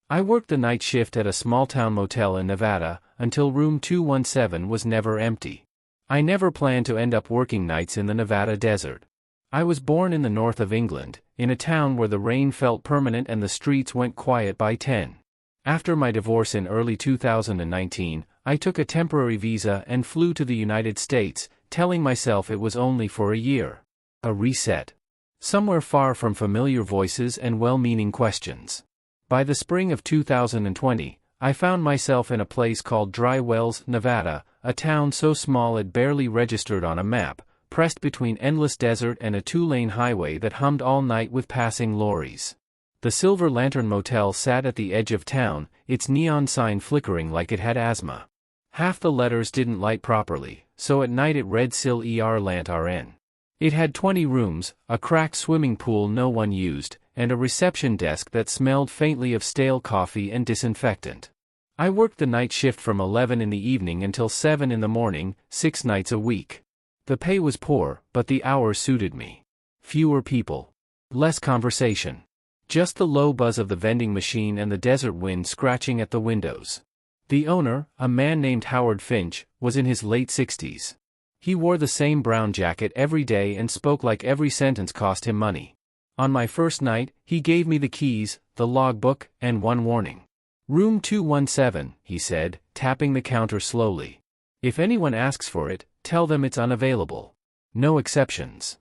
I worked the night shift at a small-town motel in Nevada, until room 217 was never empty. I never planned to end up working nights in the Nevada desert. I was born in the north of England, in a town where the rain felt permanent and the streets went quiet by 10. After my divorce in early 2019, I took a temporary visa and flew to the United States, telling myself it was only for a year. A reset. Somewhere far from familiar voices and well-meaning questions. By the spring of 2020, I found myself in a place called Dry Wells, Nevada, a town so small it barely registered on a map, pressed between endless desert and a two-lane highway that hummed all night with passing lorries. The Silver Lantern Motel sat at the edge of town, its neon sign flickering like it had asthma. Half the letters didn't light properly, so at night it read Sil Er Lant RN. It had 20 rooms, a cracked swimming pool no one used, and a reception desk that smelled faintly of stale coffee and disinfectant. I worked the night shift from 11 in the evening until 7 in the morning, 6 nights a week. The pay was poor, but the hours suited me. Fewer people. Less conversation. Just the low buzz of the vending machine and the desert wind scratching at the windows. The owner, a man named Howard Finch, was in his late 60s. He wore the same brown jacket every day and spoke like every sentence cost him money. On my first night, he gave me the keys, the logbook, and one warning. Room 217, he said, tapping the counter slowly. If anyone asks for it, tell them it's unavailable. No exceptions.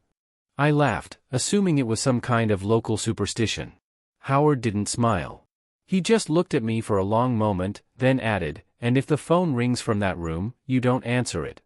I laughed, assuming it was some kind of local superstition. Howard didn't smile. He just looked at me for a long moment, then added, "And if the phone rings from that room, you don't answer it."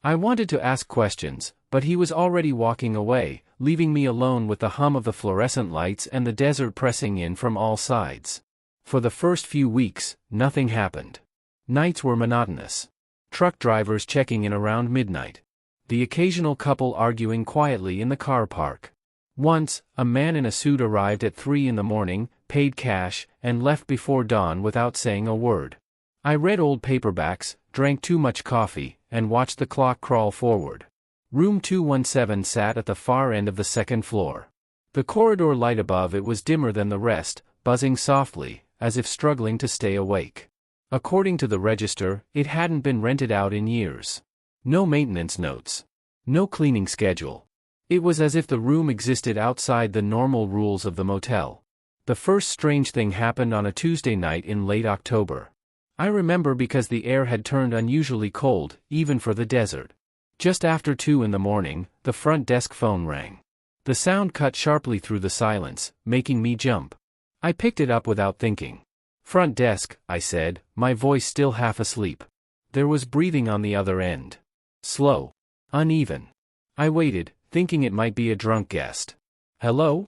I wanted to ask questions, but he was already walking away, leaving me alone with the hum of the fluorescent lights and the desert pressing in from all sides. For the first few weeks, nothing happened. Nights were monotonous. Truck drivers checking in around midnight. The occasional couple arguing quietly in the car park. Once, a man in a suit arrived at 3 in the morning, paid cash, and left before dawn without saying a word. I read old paperbacks, drank too much coffee, and watched the clock crawl forward. Room 217 sat at the far end of the second floor. The corridor light above it was dimmer than the rest, buzzing softly, as if struggling to stay awake. According to the register, it hadn't been rented out in years. No maintenance notes. No cleaning schedule. It was as if the room existed outside the normal rules of the motel. The first strange thing happened on a Tuesday night in late October. I remember because the air had turned unusually cold, even for the desert. Just after 2 in the morning, the front desk phone rang. The sound cut sharply through the silence, making me jump. I picked it up without thinking. "Front desk," I said, my voice still half asleep. There was breathing on the other end. Slow. Uneven. I waited, thinking it might be a drunk guest. "Hello?"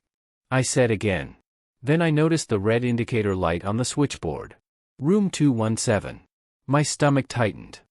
I said again. Then I noticed the red indicator light on the switchboard. Room 217. My stomach tightened.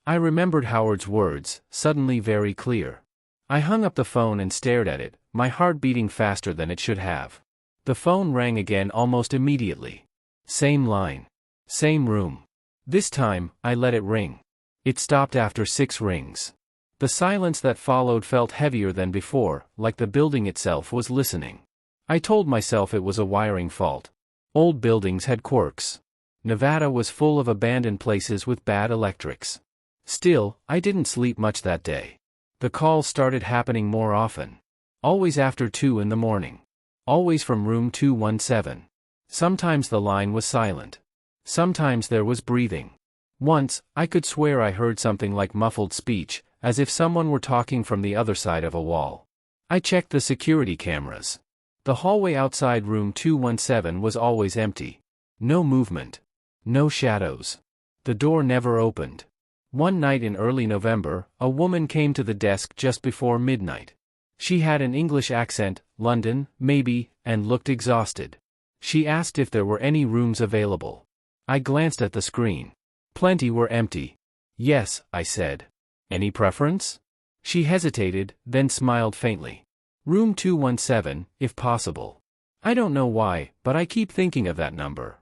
I remembered Howard's words, suddenly very clear. I hung up the phone and stared at it, my heart beating faster than it should have. The phone rang again almost immediately. Same line. Same room. This time, I let it ring. It stopped after 6 rings. The silence that followed felt heavier than before, like the building itself was listening. I told myself it was a wiring fault. Old buildings had quirks. Nevada was full of abandoned places with bad electrics. Still, I didn't sleep much that day. The calls started happening more often. Always after 2 in the morning. Always from room 217. Sometimes the line was silent. Sometimes there was breathing. Once, I could swear I heard something like muffled speech, as if someone were talking from the other side of a wall. I checked the security cameras. The hallway outside room 217 was always empty. No movement. No shadows. The door never opened. One night in early November, a woman came to the desk just before midnight. She had an English accent, London, maybe, and looked exhausted. She asked if there were any rooms available. I glanced at the screen. Plenty were empty. "Yes," I said. "Any preference?" She hesitated, then smiled faintly. "Room 217, if possible. I don't know why, but I keep thinking of that number."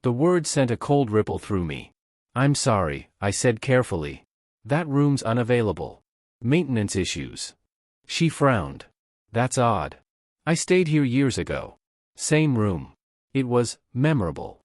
The word sent a cold ripple through me. "I'm sorry," I said carefully. "That room's unavailable. Maintenance issues." She frowned. "That's odd. I stayed here years ago. Same room." It was memorable.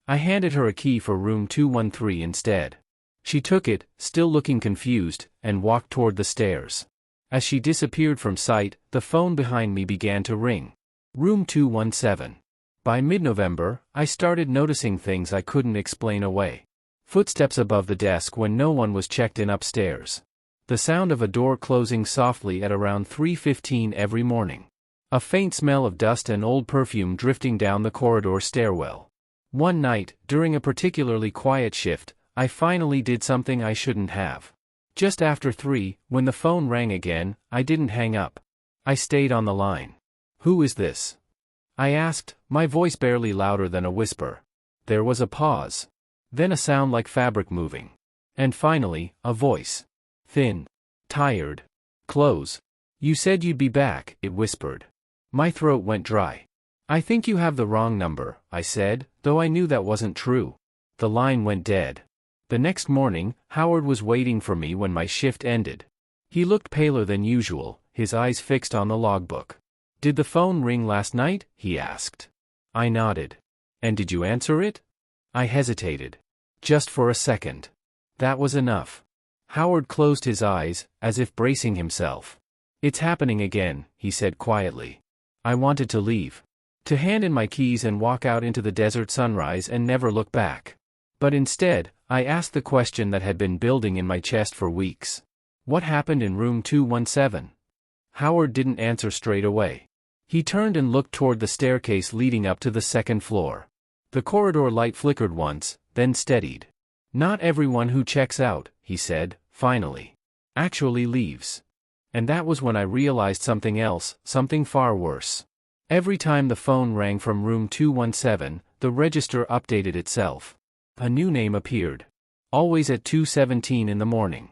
I handed her a key for room 213 instead. She took it, still looking confused, and walked toward the stairs. As she disappeared from sight, the phone behind me began to ring. Room 217. By mid-November, I started noticing things I couldn't explain away. Footsteps above the desk when no one was checked in upstairs. The sound of a door closing softly at around 3:15 every morning. A faint smell of dust and old perfume drifting down the corridor stairwell. One night, during a particularly quiet shift, I finally did something I shouldn't have. Just after 3, when the phone rang again, I didn't hang up. I stayed on the line. "Who is this?" I asked, my voice barely louder than a whisper. There was a pause. Then a sound like fabric moving. And finally, a voice. Thin. Tired. "Close. You said you'd be back," it whispered. My throat went dry. "I think you have the wrong number," I said, though I knew that wasn't true. The line went dead. The next morning, Howard was waiting for me when my shift ended. He looked paler than usual, his eyes fixed on the logbook. "Did the phone ring last night?" he asked. I nodded. "And did you answer it?" I hesitated. Just for a second. That was enough. Howard closed his eyes, as if bracing himself. "It's happening again," he said quietly. I wanted to leave. To hand in my keys and walk out into the desert sunrise and never look back. But instead, I asked the question that had been building in my chest for weeks. What happened in room 217? Howard didn't answer straight away. He turned and looked toward the staircase leading up to the second floor. The corridor light flickered once, then steadied. "Not everyone who checks out," he said, finally, "actually leaves." And that was when I realized something else, something far worse. Every time the phone rang from room 217, the register updated itself. A new name appeared. Always at 2:17 in the morning.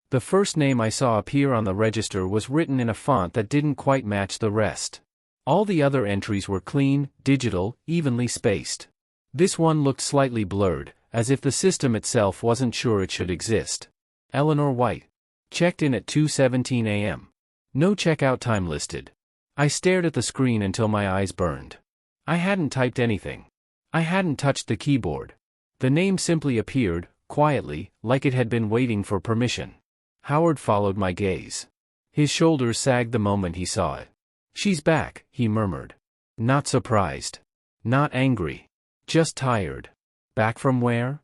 The first name I saw appear on the register was written in a font that didn't quite match the rest. All the other entries were clean, digital, evenly spaced. This one looked slightly blurred, as if the system itself wasn't sure it should exist. Eleanor White. Checked in at 2:17 a.m. No checkout time listed. I stared at the screen until my eyes burned. I hadn't typed anything. I hadn't touched the keyboard. The name simply appeared, quietly, like it had been waiting for permission. Howard followed my gaze. His shoulders sagged the moment he saw it. "She's back," he murmured. Not surprised. Not angry. Just tired. "Back from where?"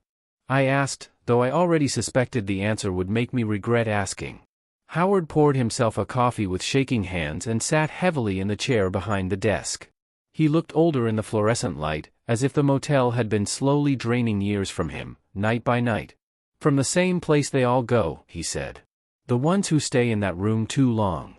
I asked, though I already suspected the answer would make me regret asking. Howard poured himself a coffee with shaking hands and sat heavily in the chair behind the desk. He looked older in the fluorescent light, as if the motel had been slowly draining years from him, night by night. "From the same place they all go," he said. "The ones who stay in that room too long."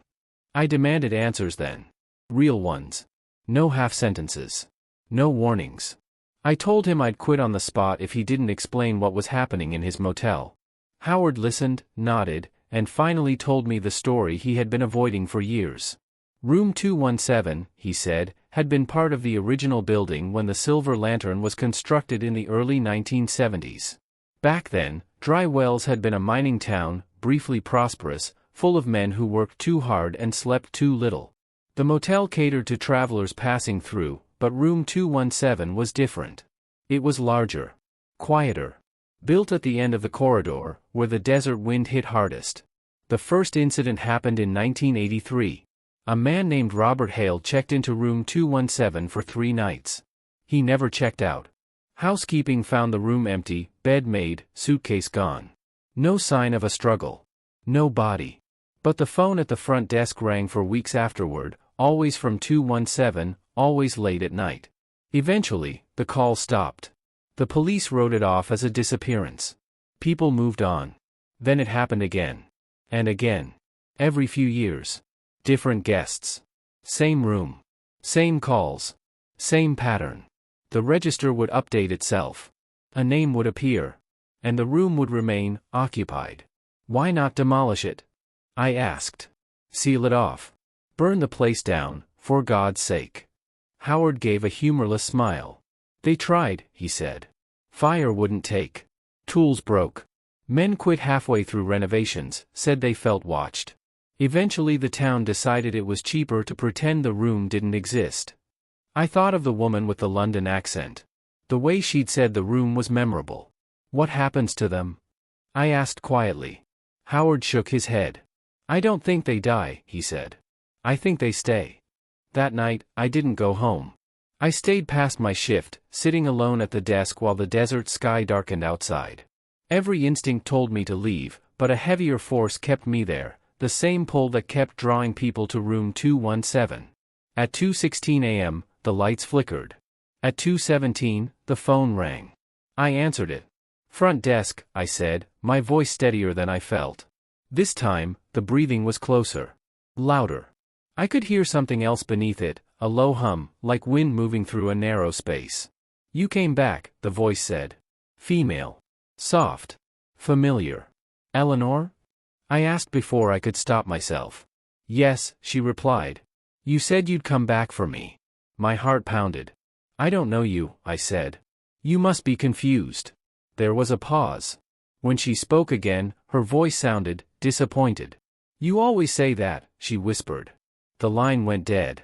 I demanded answers then. Real ones. No half-sentences. No warnings. I told him I'd quit on the spot if he didn't explain what was happening in his motel. Howard listened, nodded, and finally told me the story he had been avoiding for years. Room 217, he said, had been part of the original building when the Silver Lantern was constructed in the early 1970s. Back then, Dry Wells had been a mining town, briefly prosperous, full of men who worked too hard and slept too little. The motel catered to travelers passing through, but room 217 was different. It was larger. Quieter. Built at the end of the corridor, where the desert wind hit hardest. The first incident happened in 1983. A man named Robert Hale checked into room 217 for 3 nights. He never checked out. Housekeeping found the room empty, bed made, suitcase gone. No sign of a struggle. No body. But the phone at the front desk rang for weeks afterward, always from 217, always late at night. Eventually, the call stopped. The police wrote it off as a disappearance. People moved on. Then it happened again. And again. Every few years. Different guests. Same room. Same calls. Same pattern. The register would update itself. A name would appear. And the room would remain occupied. Why not demolish it? I asked. Seal it off. Burn the place down, for God's sake. Howard gave a humorless smile. They tried, he said. Fire wouldn't take. Tools broke. Men quit halfway through renovations, said they felt watched. Eventually the town decided it was cheaper to pretend the room didn't exist. I thought of the woman with the London accent. The way she'd said the room was memorable. What happens to them? I asked quietly. Howard shook his head. I don't think they die, he said. I think they stay. That night, I didn't go home. I stayed past my shift, sitting alone at the desk while the desert sky darkened outside. Every instinct told me to leave, but a heavier force kept me there, the same pull that kept drawing people to room 217. At 2:16 a.m., the lights flickered. At 2:17, the phone rang. I answered it. Front desk, I said, my voice steadier than I felt. This time, the breathing was closer. Louder. I could hear something else beneath it, a low hum, like wind moving through a narrow space. You came back, the voice said. Female. Soft. Familiar. Eleanor? I asked before I could stop myself. Yes, she replied. You said you'd come back for me. My heart pounded. I don't know you, I said. You must be confused. There was a pause. When she spoke again, her voice sounded disappointed. You always say that, she whispered. The line went dead.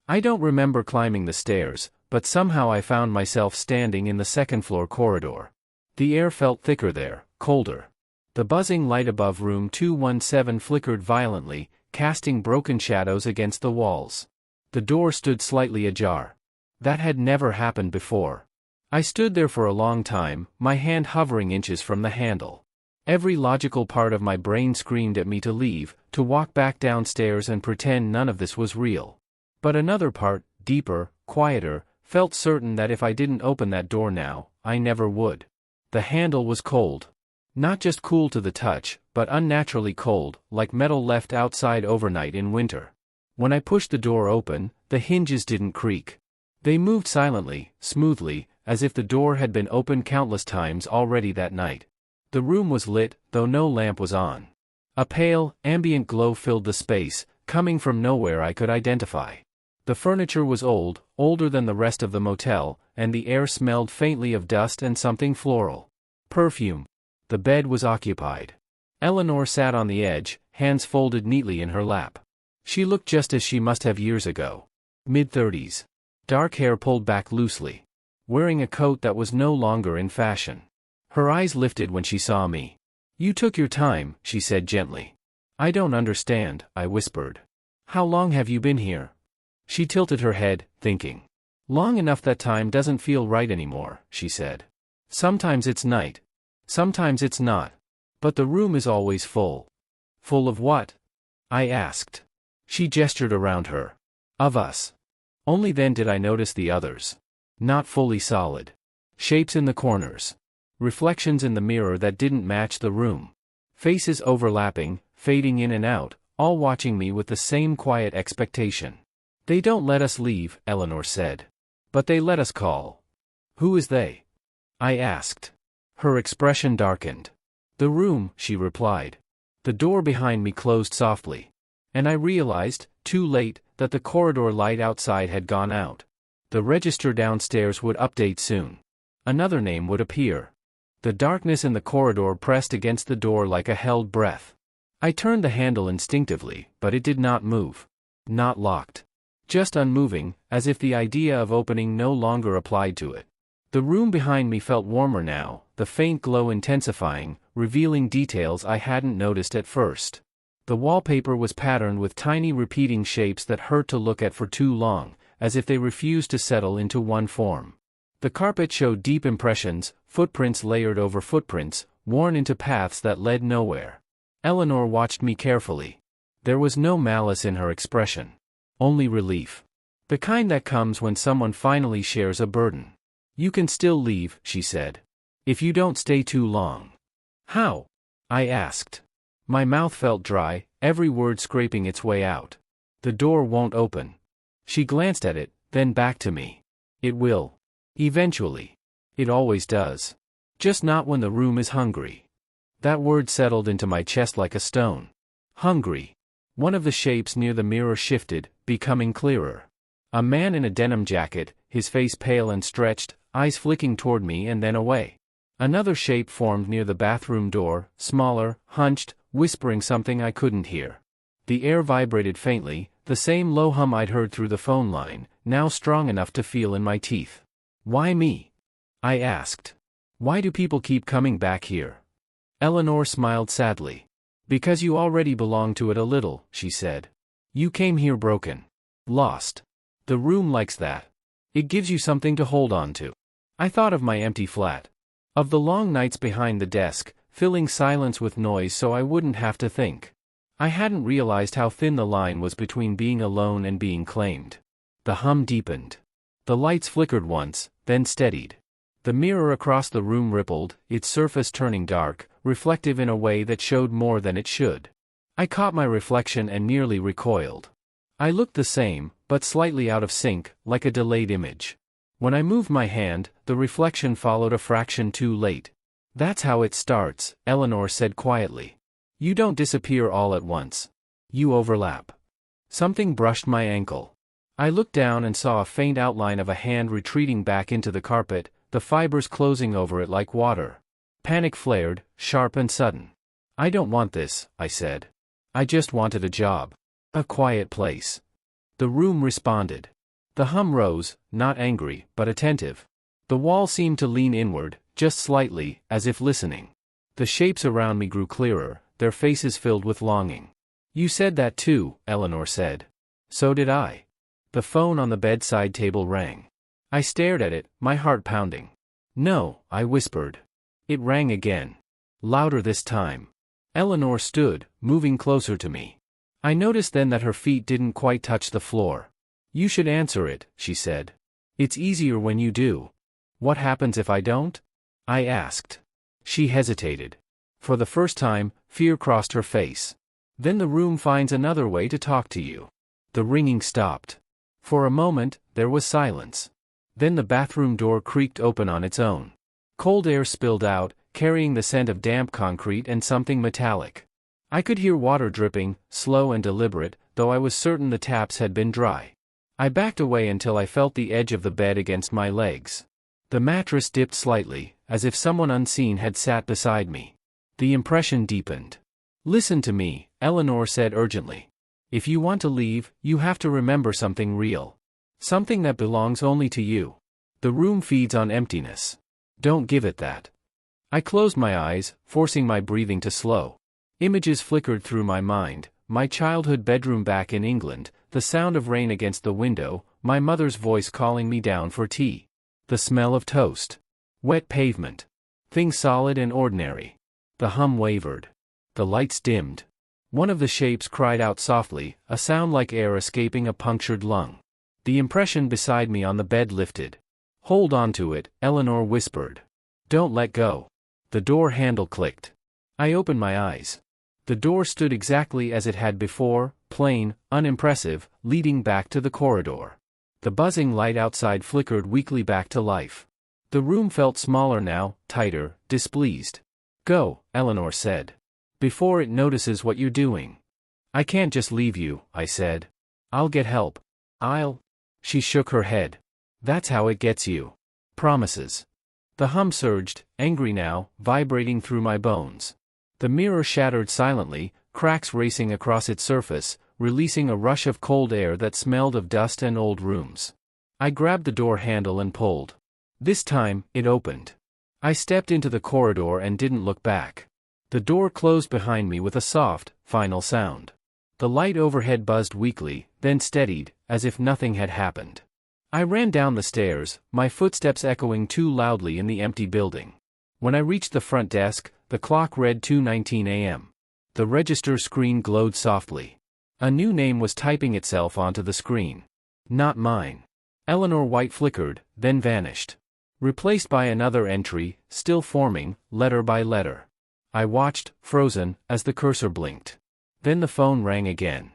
I don't remember climbing the stairs, but somehow I found myself standing in the second-floor corridor. The air felt thicker there, colder. The buzzing light above room 217 flickered violently, casting broken shadows against the walls. The door stood slightly ajar. That had never happened before. I stood there for a long time, my hand hovering inches from the handle. Every logical part of my brain screamed at me to leave, to walk back downstairs and pretend none of this was real. But another part, deeper, quieter, felt certain that if I didn't open that door now, I never would. The handle was cold. Not just cool to the touch, but unnaturally cold, like metal left outside overnight in winter. When I pushed the door open, the hinges didn't creak. They moved silently, smoothly, as if the door had been opened countless times already that night. The room was lit, though no lamp was on. A pale, ambient glow filled the space, coming from nowhere I could identify. The furniture was old, older than the rest of the motel, and the air smelled faintly of dust and something floral. Perfume. The bed was occupied. Eleanor sat on the edge, hands folded neatly in her lap. She looked just as she must have years ago. Mid-30s. Dark hair pulled back loosely. Wearing a coat that was no longer in fashion. Her eyes lifted when she saw me. You took your time, she said gently. I don't understand, I whispered. How long have you been here? She tilted her head, thinking. Long enough that time doesn't feel right anymore, she said. Sometimes it's night. Sometimes it's not. But the room is always full. Full of what? I asked. She gestured around her. Of us. Only then did I notice the others. Not fully solid. Shapes in the corners. Reflections in the mirror that didn't match the room. Faces overlapping, fading in and out, all watching me with the same quiet expectation. They don't let us leave, Eleanor said. But they let us call. Who is they? I asked. Her expression darkened. The room, she replied. The door behind me closed softly. And I realized, too late, that the corridor light outside had gone out. The register downstairs would update soon. Another name would appear. The darkness in the corridor pressed against the door like a held breath. I turned the handle instinctively, but it did not move. Not locked. Just unmoving, as if the idea of opening no longer applied to it. The room behind me felt warmer now, the faint glow intensifying, revealing details I hadn't noticed at first. The wallpaper was patterned with tiny repeating shapes that hurt to look at for too long, as if they refused to settle into one form. The carpet showed deep impressions, footprints layered over footprints, worn into paths that led nowhere. Eleanor watched me carefully. There was no malice in her expression. Only relief. The kind that comes when someone finally shares a burden. You can still leave, she said. If you don't stay too long. How? I asked. My mouth felt dry, every word scraping its way out. The door won't open. She glanced at it, then back to me. It will. Eventually. It always does. Just not when the room is hungry. That word settled into my chest like a stone. Hungry. One of the shapes near the mirror shifted, becoming clearer. A man in a denim jacket, his face pale and stretched, eyes flicking toward me and then away. Another shape formed near the bathroom door, smaller, hunched, whispering something I couldn't hear. The air vibrated faintly, the same low hum I'd heard through the phone line, now strong enough to feel in my teeth. Why me? I asked. Why do people keep coming back here? Eleanor smiled sadly. Because you already belong to it a little, she said. You came here broken. Lost. The room likes that. It gives you something to hold on to. I thought of my empty flat. Of the long nights behind the desk, filling silence with noise so I wouldn't have to think. I hadn't realized how thin the line was between being alone and being claimed. The hum deepened. The lights flickered once, then steadied. The mirror across the room rippled, its surface turning dark, reflective in a way that showed more than it should. I caught my reflection and nearly recoiled. I looked the same, but slightly out of sync, like a delayed image. When I moved my hand, the reflection followed a fraction too late. That's how it starts, Eleanor said quietly. You don't disappear all at once. You overlap. Something brushed my ankle. I looked down and saw a faint outline of a hand retreating back into the carpet, the fibers closing over it like water. Panic flared, sharp and sudden. I don't want this, I said. I just wanted a job. A quiet place. The room responded. The hum rose, not angry, but attentive. The wall seemed to lean inward, just slightly, as if listening. The shapes around me grew clearer, their faces filled with longing. You said that too, Eleanor said. So did I. The phone on the bedside table rang. I stared at it, my heart pounding. No, I whispered. It rang again. Louder this time. Eleanor stood, moving closer to me. I noticed then that her feet didn't quite touch the floor. You should answer it, she said. It's easier when you do. What happens if I don't? I asked. She hesitated. For the first time, fear crossed her face. Then the room finds another way to talk to you. The ringing stopped. For a moment, there was silence. Then the bathroom door creaked open on its own. Cold air spilled out, carrying the scent of damp concrete and something metallic. I could hear water dripping, slow and deliberate, though I was certain the taps had been dry. I backed away until I felt the edge of the bed against my legs. The mattress dipped slightly, as if someone unseen had sat beside me. The impression deepened. Listen to me, Eleanor said urgently. If you want to leave, you have to remember something real. Something that belongs only to you. The room feeds on emptiness. Don't give it that. I closed my eyes, forcing my breathing to slow. Images flickered through my mind, my childhood bedroom back in England, the sound of rain against the window, my mother's voice calling me down for tea. The smell of toast. Wet pavement. Things solid and ordinary. The hum wavered. The lights dimmed. One of the shapes cried out softly, a sound like air escaping a punctured lung. The impression beside me on the bed lifted. Hold on to it, Eleanor whispered. Don't let go. The door handle clicked. I opened my eyes. The door stood exactly as it had before, plain, unimpressive, leading back to the corridor. The buzzing light outside flickered weakly back to life. The room felt smaller now, tighter, displeased. Go, Eleanor said. Before it notices what you're doing. I can't just leave you, I said. I'll get help. She shook her head. That's how it gets you. Promises. The hum surged, angry now, vibrating through my bones. The mirror shattered silently, cracks racing across its surface, releasing a rush of cold air that smelled of dust and old rooms. I grabbed the door handle and pulled. This time, it opened. I stepped into the corridor and didn't look back. The door closed behind me with a soft, final sound. The light overhead buzzed weakly, then steadied, as if nothing had happened. I ran down the stairs, my footsteps echoing too loudly in the empty building. When I reached the front desk, the clock read 2:19 a.m. The register screen glowed softly. A new name was typing itself onto the screen. Not mine. Eleanor White flickered, then vanished. Replaced by another entry, still forming, letter by letter. I watched, frozen, as the cursor blinked. Then the phone rang again.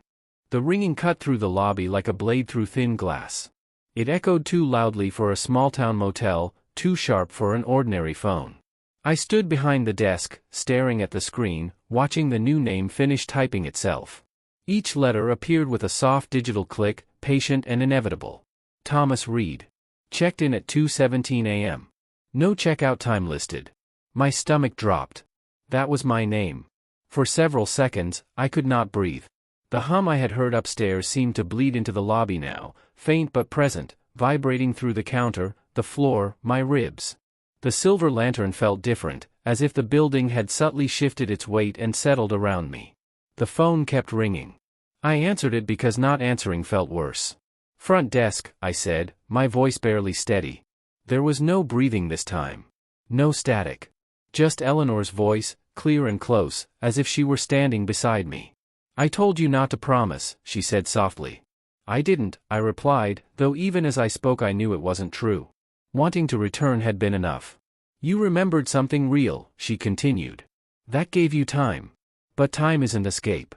The ringing cut through the lobby like a blade through thin glass. It echoed too loudly for a small-town motel, too sharp for an ordinary phone. I stood behind the desk, staring at the screen, watching the new name finish typing itself. Each letter appeared with a soft digital click, patient and inevitable. Thomas Reed. Checked in at 2:17 a.m. No checkout time listed. My stomach dropped. That was my name. For several seconds, I could not breathe. The hum I had heard upstairs seemed to bleed into the lobby now, faint but present, vibrating through the counter, the floor, my ribs. The silver lantern felt different, as if the building had subtly shifted its weight and settled around me. The phone kept ringing. I answered it because not answering felt worse. "Front desk," I said, my voice barely steady. There was no breathing this time. No static. Just Eleanor's voice, clear and close, as if she were standing beside me. "I told you not to promise," she said softly. "I didn't," I replied, though even as I spoke I knew it wasn't true. Wanting to return had been enough. "You remembered something real," she continued. "That gave you time. But time isn't escape."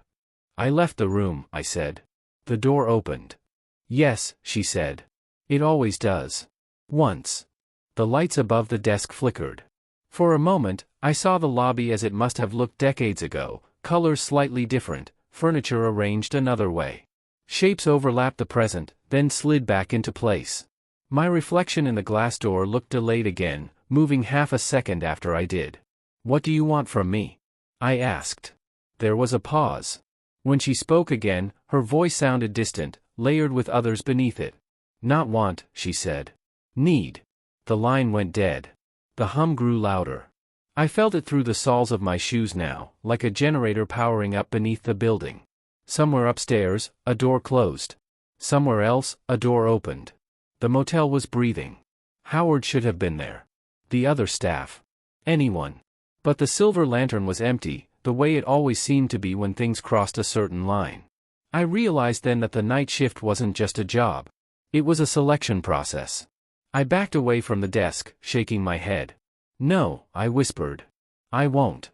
"I left the room," I said. The door opened. "Yes," she said. "It always does." Once. The lights above the desk flickered. For a moment, I saw the lobby as it must have looked decades ago, colors slightly different, furniture arranged another way. Shapes overlapped the present, then slid back into place. My reflection in the glass door looked delayed again, moving half a second after I did. "What do you want from me?" I asked. There was a pause. When she spoke again, her voice sounded distant, layered with others beneath it. "Not want," she said. "Need." The line went dead. The hum grew louder. I felt it through the soles of my shoes now, like a generator powering up beneath the building. Somewhere upstairs, a door closed. Somewhere else, a door opened. The motel was breathing. Howard should have been there. The other staff. Anyone. But the silver lantern was empty, the way it always seemed to be when things crossed a certain line. I realized then that the night shift wasn't just a job. It was a selection process. I backed away from the desk, shaking my head. "No," I whispered. "I won't."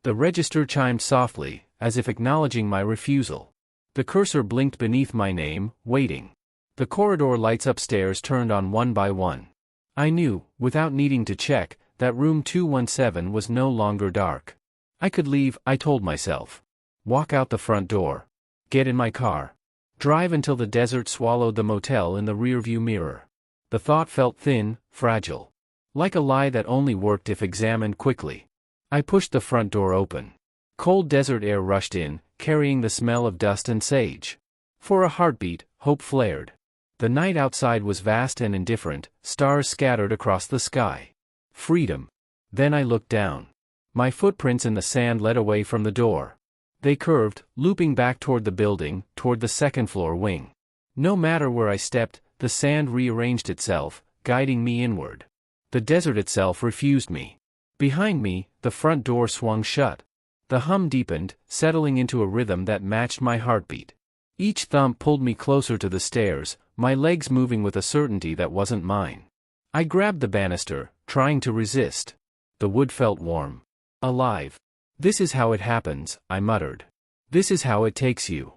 The register chimed softly, as if acknowledging my refusal. The cursor blinked beneath my name, waiting. The corridor lights upstairs turned on one by one. I knew, without needing to check, that room 217 was no longer dark. I could leave, I told myself. Walk out the front door. Get in my car. Drive until the desert swallowed the motel in the rearview mirror. The thought felt thin, fragile. Like a lie that only worked if examined quickly. I pushed the front door open. Cold desert air rushed in, carrying the smell of dust and sage. For a heartbeat, hope flared. The night outside was vast and indifferent, stars scattered across the sky. Freedom. Then I looked down. My footprints in the sand led away from the door. They curved, looping back toward the building, toward the second-floor wing. No matter where I stepped, the sand rearranged itself, guiding me inward. The desert itself refused me. Behind me, the front door swung shut. The hum deepened, settling into a rhythm that matched my heartbeat. Each thump pulled me closer to the stairs, my legs moving with a certainty that wasn't mine. I grabbed the banister, trying to resist. The wood felt warm. Alive. "This is how it happens," I muttered. "This is how it takes you."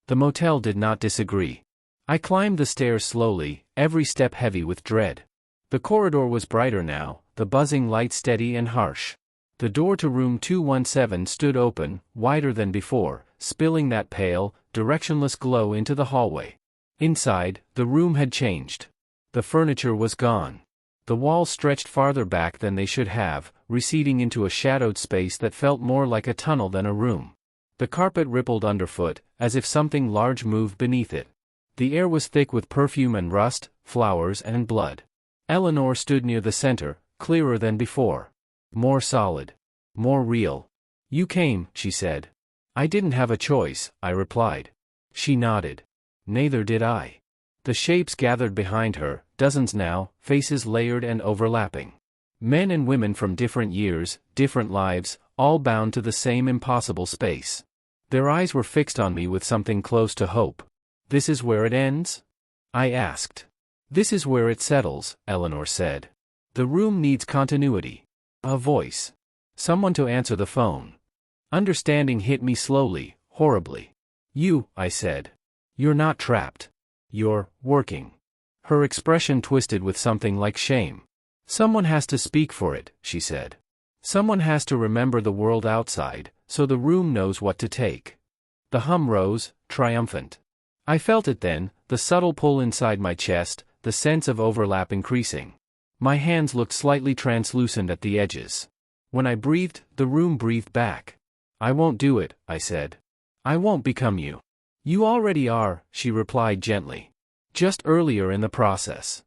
The motel did not disagree. I climbed the stairs slowly, every step heavy with dread. The corridor was brighter now, the buzzing light steady and harsh. The door to room 217 stood open, wider than before, spilling that pale, directionless glow into the hallway. Inside, the room had changed. The furniture was gone. The walls stretched farther back than they should have, receding into a shadowed space that felt more like a tunnel than a room. The carpet rippled underfoot, as if something large moved beneath it. The air was thick with perfume and rust, flowers and blood. Eleanor stood near the center, clearer than before. More solid. More real. "You came," she said. "I didn't have a choice," I replied. She nodded. Neither did I. The shapes gathered behind her, dozens now, faces layered and overlapping. Men and women from different years, different lives, all bound to the same impossible space. Their eyes were fixed on me with something close to hope. "This is where it ends?" I asked. "This is where it settles," Eleanor said. "The room needs continuity." A voice. Someone to answer the phone. Understanding hit me slowly, horribly. "You," I said. "You're not trapped. You're working." Her expression twisted with something like shame. "Someone has to speak for it," she said. "Someone has to remember the world outside, so the room knows what to take." The hum rose, triumphant. I felt it then, the subtle pull inside my chest, the sense of overlap increasing. My hands looked slightly translucent at the edges. When I breathed, the room breathed back. "I won't do it," I said. "I won't become you." "You already are," she replied gently. "Just earlier in the process."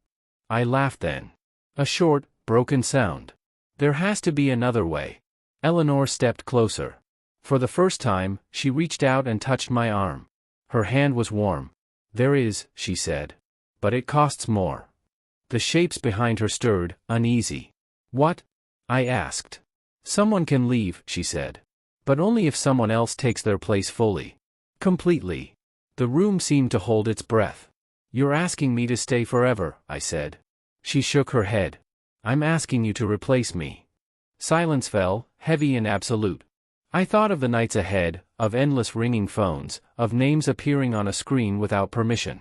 I laughed then. A short, broken sound. There has to be another way. Eleanor stepped closer. For the first time, she reached out and touched my arm. Her hand was warm. There is, she said. But it costs more. The shapes behind her stirred, uneasy. What? I asked. Someone can leave, she said. But only if someone else takes their place fully. Completely. The room seemed to hold its breath. You're asking me to stay forever, I said. She shook her head. I'm asking you to replace me. Silence fell, heavy and absolute. I thought of the nights ahead, of endless ringing phones, of names appearing on a screen without permission.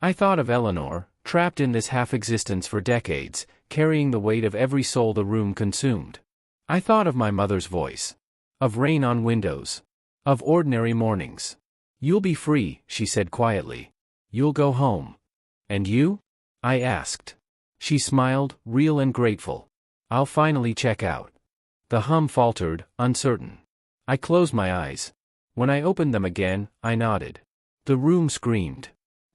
I thought of Eleanor, trapped in this half-existence for decades, carrying the weight of every soul the room consumed. I thought of my mother's voice. Of rain on windows. Of ordinary mornings. You'll be free, she said quietly. You'll go home. And you? I asked. She smiled, real and grateful. I'll finally check out. The hum faltered, uncertain. I closed my eyes. When I opened them again, I nodded. The room screamed.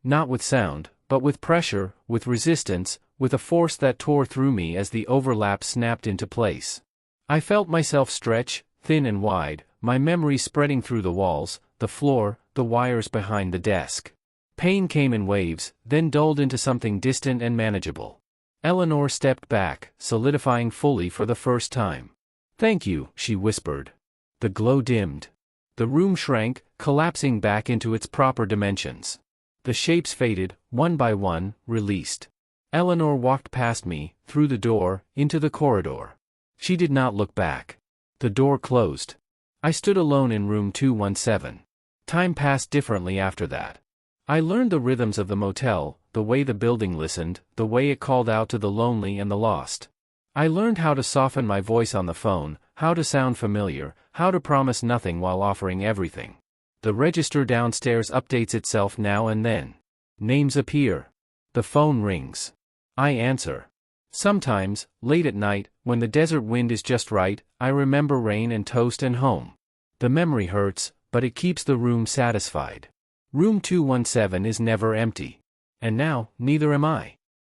Not with sound, but with pressure, with resistance, with a force that tore through me as the overlap snapped into place. I felt myself stretch, thin and wide, my memories spreading through the walls, the floor, the wires behind the desk. Pain came in waves, then dulled into something distant and manageable. Eleanor stepped back, solidifying fully for the first time. Thank you, she whispered. The glow dimmed. The room shrank, collapsing back into its proper dimensions. The shapes faded, one by one, released. Eleanor walked past me, through the door, into the corridor. She did not look back. The door closed. I stood alone in room 217. Time passed differently after that. I learned the rhythms of the motel, the way the building listened, the way it called out to the lonely and the lost. I learned how to soften my voice on the phone, how to sound familiar, how to promise nothing while offering everything. The register downstairs updates itself now and then. Names appear. The phone rings. I answer. Sometimes, late at night, when the desert wind is just right, I remember rain and toast and home. The memory hurts, but it keeps the room satisfied. Room 217 is never empty. And now, neither am I.